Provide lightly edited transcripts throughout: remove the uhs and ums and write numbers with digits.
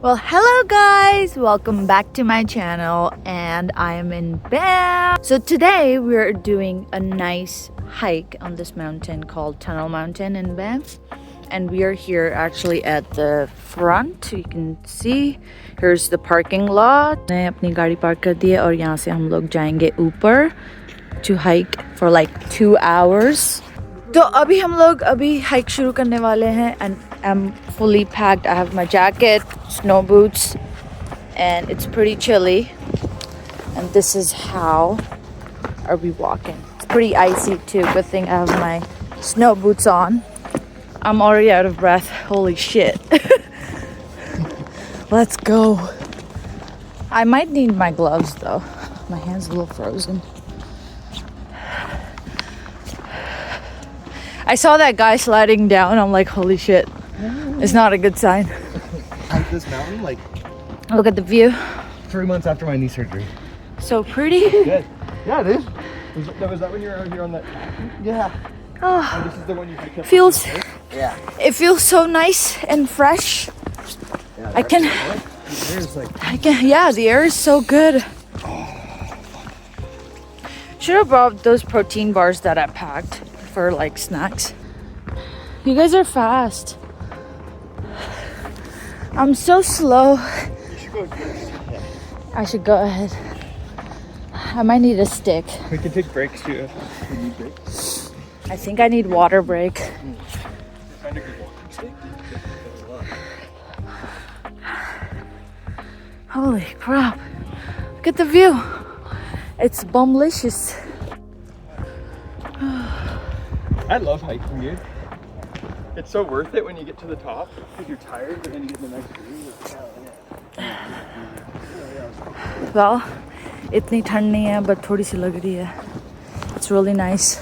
Well, hello guys, welcome back to my channel, and I am in Banff. So today we're doing a nice hike on this mountain called Tunnel Mountain in Banff, and we are here actually at the front. You can see here's the parking lot. मैंने अपनी गाड़ी park कर दी है और यहाँ से हम लोग जाएंगे ऊपर to hike for like 2 hours. तो अभी हम लोग hike शुरू करने वाले हैं, and I'm fully packed. I have my jacket, snow boots, and it's pretty chilly. And this is how are we walking. It's pretty icy too. Good thing I have my snow boots on. I'm already out of breath. Holy shit. Let's go. I might need my gloves though. My hand's a little frozen. I saw that guy sliding down. I'm like, holy shit. It's not a good sign. Hike this mountain like look at the view. 3 months after my knee surgery. So pretty. Good. Yeah, it is. Was that when you were out here on that? Yeah. Oh, this is the one you picked up. Feels. Yeah. It feels so nice and fresh. Yeah, I can. Yeah, the air is so good. Should have brought those protein bars that I packed for like snacks. You guys are fast. I'm so slow. You should go first. Yeah. I should go ahead. I might need a stick. We can take breaks too. You need breaks? I think I need water break. Find a good walking stick. Holy crap. Look at the view. It's bumlicious. I love hiking, dude. It's so worth it when you get to the top because you're tired, but then you get the nice view. Well, itni thand nahi hai, but thodi si lag rahi hai. It's really nice.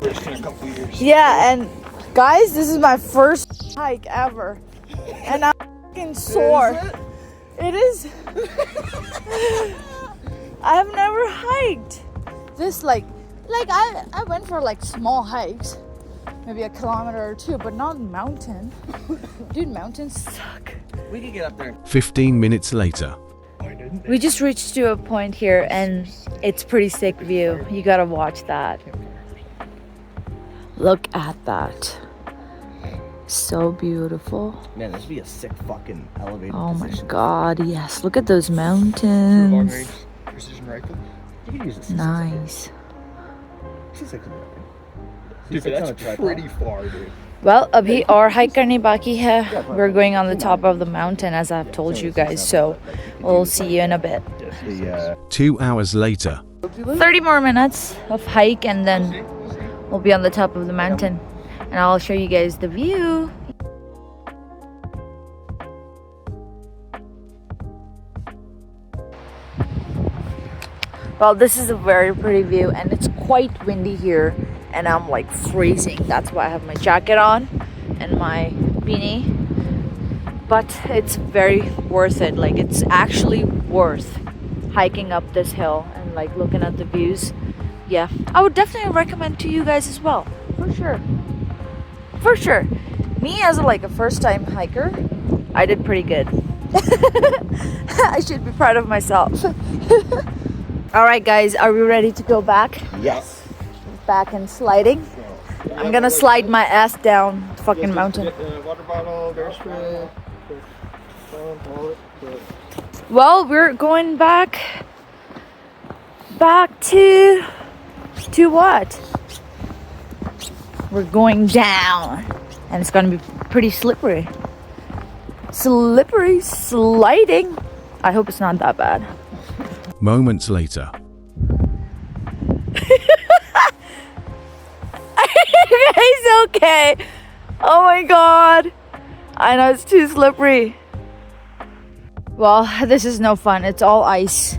First in a couple years. Yeah, and guys, this is my first hike ever, and I'm fucking sore. It is. I've never hiked this like I went for like small hikes, maybe 1 kilometer or 2, but not mountain. Dude, mountains suck. We can get up there. 15 minutes later. We just reached to a point here, and it's pretty sick view. You gotta watch that. Look at that. So beautiful. Man, this would be a sick fucking elevated Oh my position. god, yes. Look at those Long mountains. range precision rifle. You can use this. Nice. Dude, that's pretty far, dude. Well, abhi aur hike karni baki hai. We're going on the top of the mountain, as I've told you guys, so we'll see you in a bit. 2 hours later. 30 more minutes of hike, and then we'll be on the top of the mountain, and I'll show you guys the view. Well, this is a very pretty view, and it's quite windy here, and I'm like freezing. That's why I have my jacket on and my beanie. But it's very worth it. Like, it's actually worth hiking up this hill and like looking at the views. Yeah, I would definitely recommend to you guys as well, for sure. For sure. Me as a first time hiker, I did pretty good. I should be proud of myself. All right, guys, are we ready to go back? Yes. Back and sliding. I'm gonna slide my ass down the fucking mountain. Water bottle, bear spray. Well, we're going back to what? We're going down, and it's gonna be pretty slippery. Slippery sliding. I hope it's not that bad. Moments later. It's okay. Oh my god. I know it's too slippery. Well, this is no fun. It's all ice.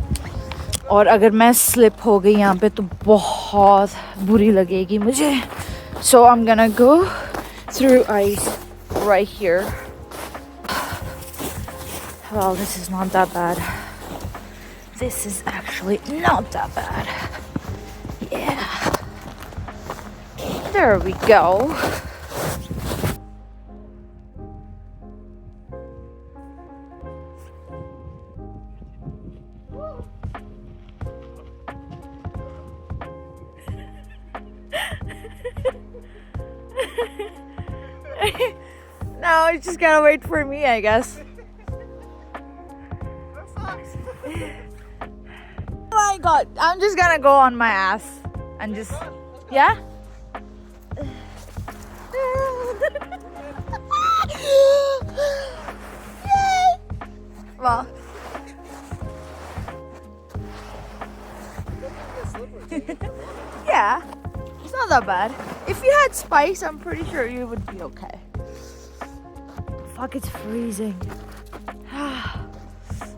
और अगर मैं slip हो गई यहाँ पे तो बहुत बुरी लगेगी मुझे. So I'm gonna go through ice right here. Well, this is not that bad. This is actually not that bad. Yeah. There we go. know, you just gotta wait for me, I guess. That sucks. Oh my god, I'm just gonna go on my ass and just, yeah? Yay! Well, yeah, it's not that bad. If you had spice, I'm pretty sure you would be okay. Fuck, it's freezing.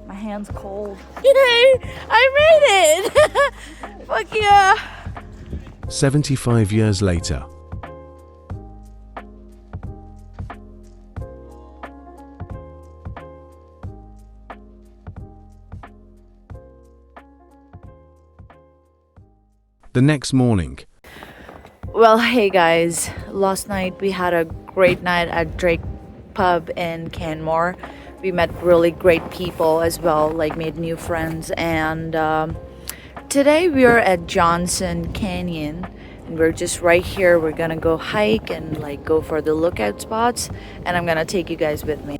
My hand's cold. Yay! I made it! Fuck yeah! 75 years later. The next morning. Well, hey guys, last night we had a great night at Drake Pub in Canmore. We met really great people as well, like made new friends, and today we are at Johnson Canyon and we're just right here. We're gonna go hike and like go for the lookout spots, and I'm gonna take you guys with me.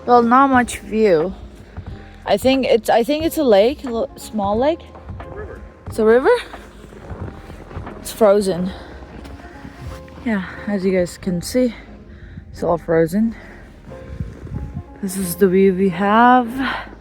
Well, not much view. I think it's a lake, a small lake. River. It's a river. It's frozen. Yeah, as you guys can see, it's all frozen. This is the view we have.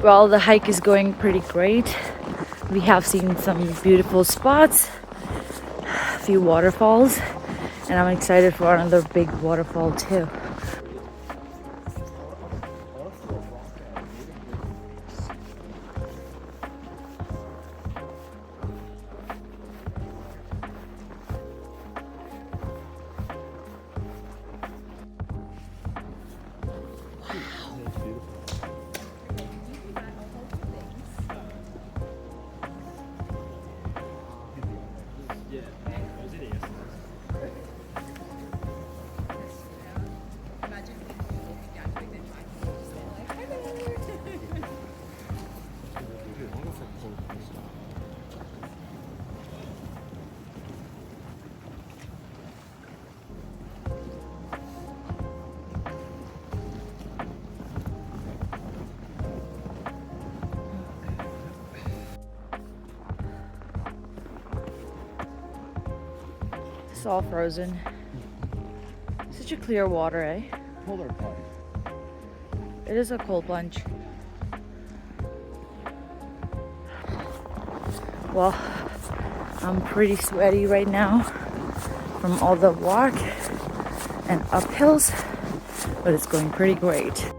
Well, the hike is going pretty great. We have seen some beautiful spots, a few waterfalls, and I'm excited for another big waterfall too. It's all frozen. Such a clear water, eh? Polar plunge. It is a cold plunge. Well, I'm pretty sweaty right now from all the walk and uphills, but it's going pretty great.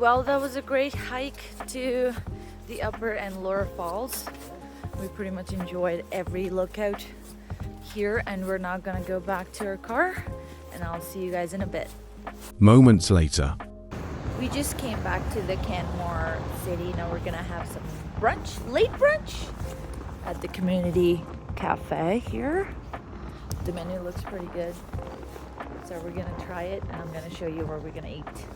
Well, that was a great hike to the upper and lower falls. We pretty much enjoyed every lookout here, and we're now gonna go back to our car, and I'll see you guys in a bit. Moments later. We just came back to the Canmore city. Now we're gonna have some brunch, late brunch, at the community cafe here. The menu looks pretty good, so we're gonna try it, and I'm gonna show you where we're gonna eat.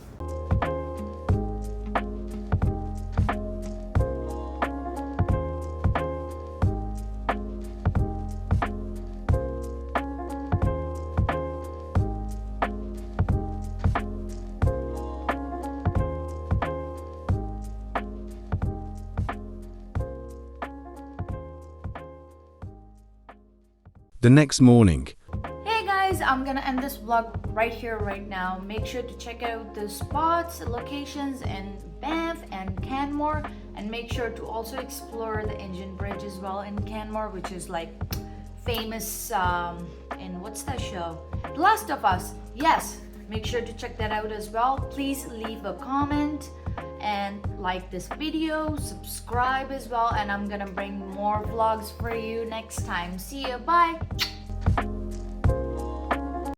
The next morning. Hey guys, I'm gonna end this vlog right here, right now. Make sure to check out the spots, locations in Banff and Canmore, and make sure to also explore the Engine Bridge as well in Canmore, which is like famous in what's that show? The Last of Us. Yes, make sure to check that out as well. Please leave a comment and like this video, subscribe as well, and I'm gonna bring more vlogs for you next time. See you, bye.